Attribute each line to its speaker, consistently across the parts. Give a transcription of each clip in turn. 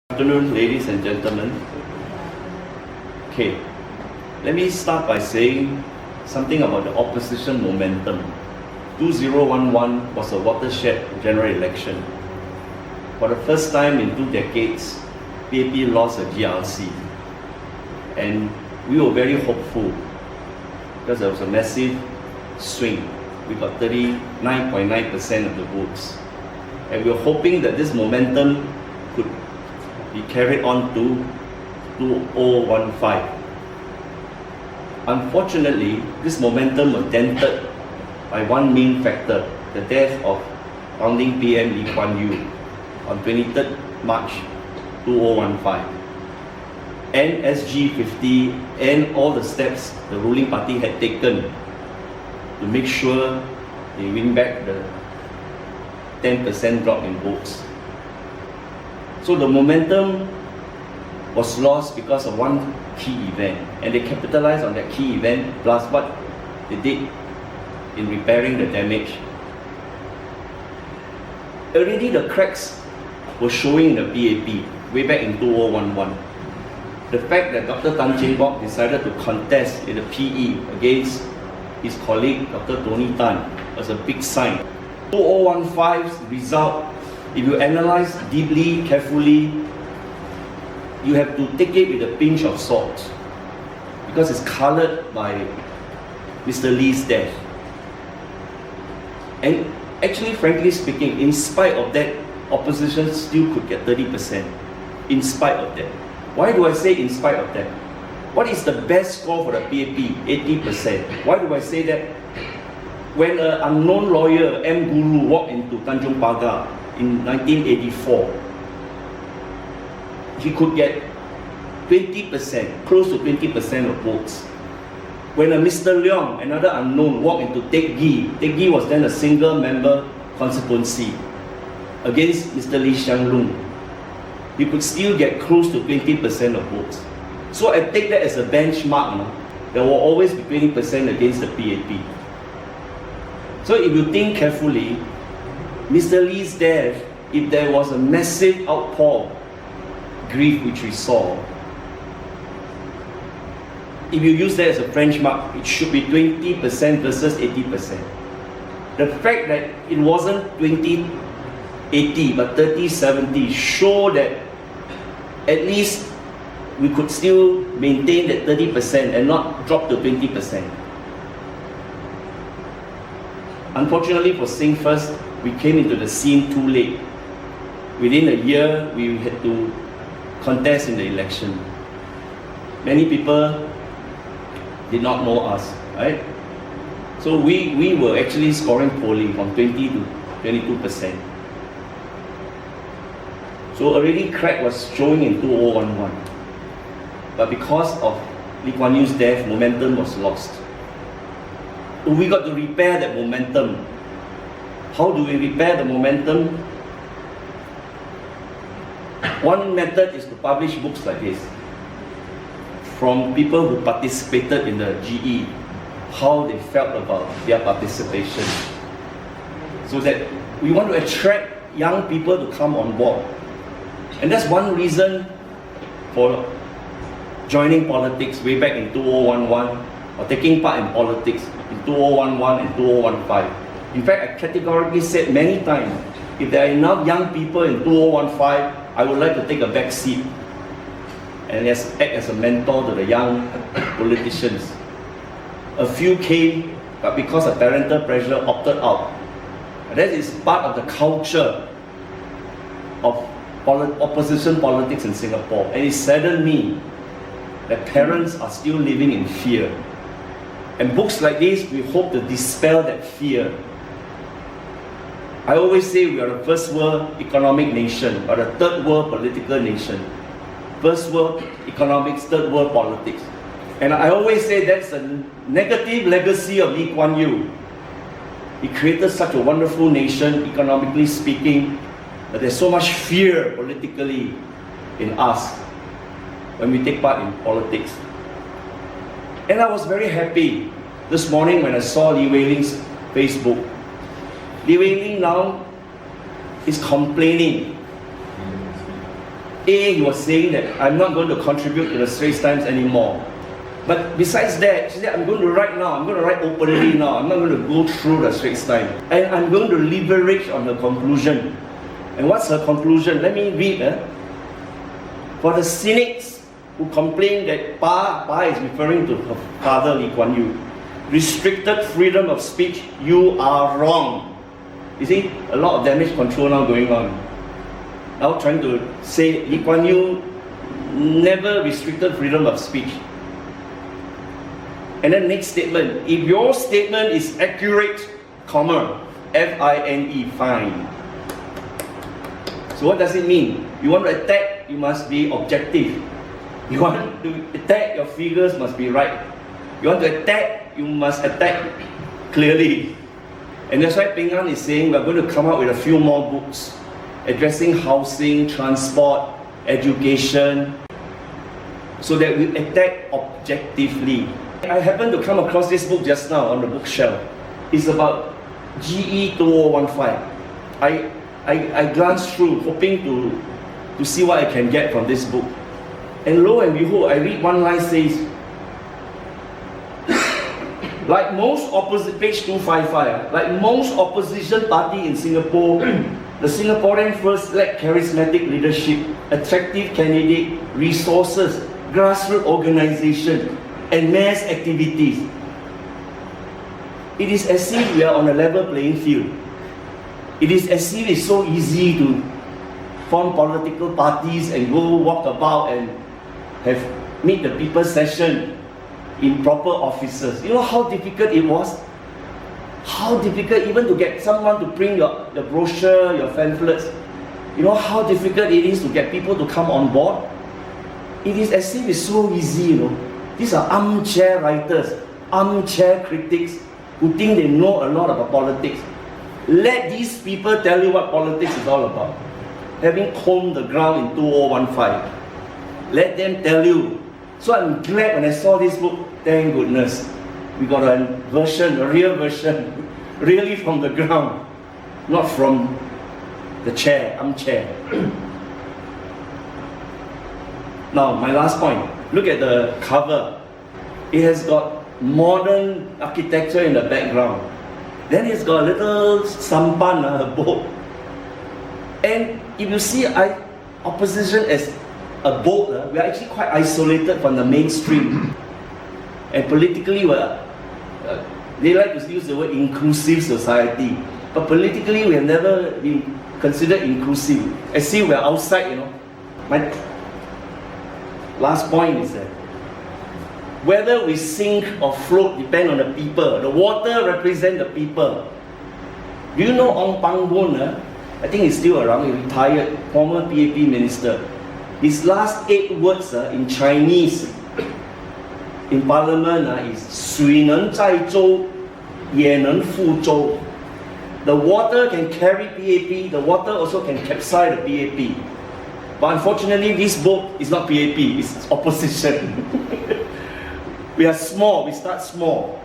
Speaker 1: Good afternoon, ladies and gentlemen. Okay, let me start by saying something about the opposition momentum. 2011 was a watershed general election. For the first time in 2 decades, PAP lost a GRC. And we were very hopeful because there was a massive swing. We got 39.9% of the votes. And we were hoping that this momentum could be carried on to 2015. Unfortunately, this momentum was dented by one main factor, the death of founding PM Lee Kuan Yew on 23rd March 2015. And SG50 and all the steps the ruling party had taken to make sure they win back the 10% drop in votes. So the momentum was lost because of one key event, and they capitalized on that key event plus what they did in repairing the damage. Already the cracks were showing in the PAP way back in 2011. The fact that Dr. Tan Cheng Bock decided to contest in the PE against his colleague Dr. Tony Tan was a big sign. 2015's result, if you analyze deeply, carefully, you have to take it with a pinch of salt because it's colored by Mr. Lee's death. And actually, frankly speaking, in spite of that, opposition still could get 30%. In spite of that. Why do I say in spite of that? What is the best score for the PAP? 80%. Why do I say that? When an unknown lawyer, M. Guru, walked into Tanjong Pagar in 1984, he could get 20%, close to 20% of votes. When a Mr. Leong, another unknown, walked into Teck Ghee was then a single member constituency against Mr. Lee Hsien Loong, he could still get close to 20% of votes. So I take that as a benchmark. There will always be 20% against the PAP. So if you think carefully, Mr. Lee's death, if there was a massive outpour of grief which we saw, if you use that as a benchmark, it should be 20% versus 80%. The fact that it wasn't 20-80 but 30-70 show that at least we could still maintain that 30% and not drop to 20%. Unfortunately for Sing First, we came into the scene too late. Within a year, we had to contest in the election. Many people did not know us, right? So we were actually scoring polling from 20 to 22%. So already crack was showing in 2011. But because of Lee Kuan Yew's death, momentum was lost. We got to repair that momentum. How do we repair the momentum? One method is to publish books like this from people who participated in the GE, how they felt about their participation, so that we want to attract young people to come on board. And that's one reason for joining politics way back in 2011 or taking part in politics in 2011 and 2015. In fact, I categorically said many times, if there are enough young people in 2015, I would like to take a back seat and act as a mentor to the young politicians. A few came, but because of parental pressure, opted out. And that is part of the culture of opposition politics in Singapore. And it saddened me that parents are still living in fear. And books like this, we hope to dispel that fear. I always say we are a first world economic nation, but a third world political nation. First world economics, third world politics. And I always say that's a negative legacy of Lee Kuan Yew. He created such a wonderful nation, economically speaking, but there's so much fear politically in us when we take part in politics. And I was very happy this morning when I saw Lee Wei Ling's Facebook. Lee Wei Ling now is complaining He was saying that I'm not going to contribute to the Straits Times anymore. But besides that, she said, I'm going to write now, I'm going to write openly now, I'm not going to go through the Straits Times. And I'm going to leverage on her conclusion. And what's her conclusion? Let me read. For the cynics who complain that Pa is referring to her father Lee Kuan Yew, restricted freedom of speech, you are wrong. You see, a lot of damage control now going on. Now trying to say Lee Kuan Yew never restricted freedom of speech. And then next statement, if your statement is accurate, comma, F-I-N-E, fine. So what does it mean? You want to attack, you must be objective. You want to attack, your figures must be right. You want to attack, you must attack clearly. And that's why Peng An is saying we're going to come out with a few more books addressing housing, transport, education, so that we attack objectively. I happened to come across this book just now on the bookshelf. It's about GE 2015. I glanced through, hoping to see what I can get from this book. And lo and behold, I read one line says, like most page 255, like most opposition party in Singapore, the Singaporean first lack charismatic leadership, attractive candidate, resources, grassroots organization, and mass activities. It is as if we are on a level playing field. It is as if it's so easy to form political parties and go walk about and meet the people's session in proper offices. You know how difficult it was? How difficult even to get someone to bring the brochure, your pamphlets. You know how difficult it is to get people to come on board? It is as if it's so easy, you know. These are armchair writers, armchair critics who think they know a lot about politics. Let these people tell you what politics is all about. Having combed the ground in 2015. Let them tell you. So I'm glad when I saw this book, thank goodness. We got a version, a real version, really from the ground, not from the chair, armchair. Now, my last point. Look at the cover. It has got modern architecture in the background. Then it's got a little sampan, a boat. And if you see opposition as a boat, we are actually quite isolated from the mainstream. And politically, they like to use the word inclusive society. But politically, we have never been considered inclusive. As if we are outside, you know. My last point is that whether we sink or float depends on the people. The water represents the people. Do you know Ong Pang Boon? I think he's still around, he retired, former PAP minister. His last 8 words in Chinese in Parliament is 水能载舟也能覆舟. The water can carry PAP, the water also can capsize the PAP. But unfortunately, this boat is not PAP, it's opposition. We are small, we start small.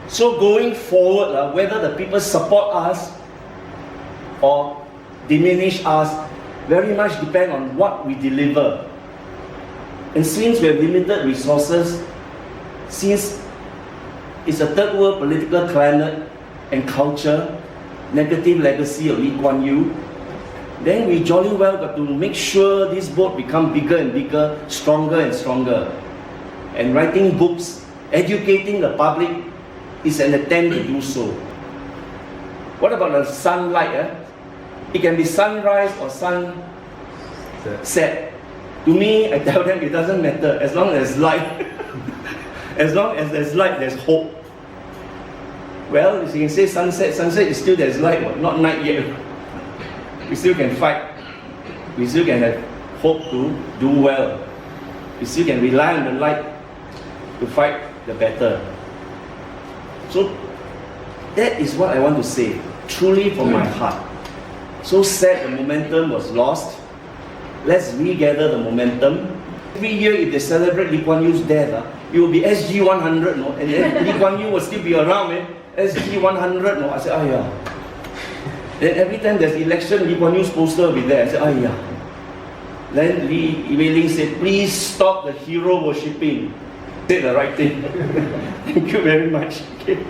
Speaker 1: So going forward, whether the people support us or diminish us, very much depend on what we deliver. And since we have limited resources, since it's a third world political climate and culture, negative legacy of Lee Kuan Yew, then we jolly well got to make sure this boat become bigger and bigger, stronger and stronger. And writing books, educating the public is an attempt to do so. What about the sunlight? It can be sunrise or sunset. To me, I tell them it doesn't matter as long as there's light. As long as there's light, there's hope. Well, you can say sunset is still there's light, not night yet. We still can fight. We still can have hope to do well. We still can rely on the light to fight the battle. So that is what I want to say, truly from my heart. So sad the momentum was lost. Let's regather the momentum. Every year if they celebrate Lee Kuan Yew's death, it will be SG 100, no? And then Lee Kuan Yew will still be around, SG 100, no? I said, Then every time there's election, Lee Kuan Yew's poster will be there. I said, Then Lee Wei-ling said, please stop the hero worshipping. Said the right thing. Thank you very much. Okay.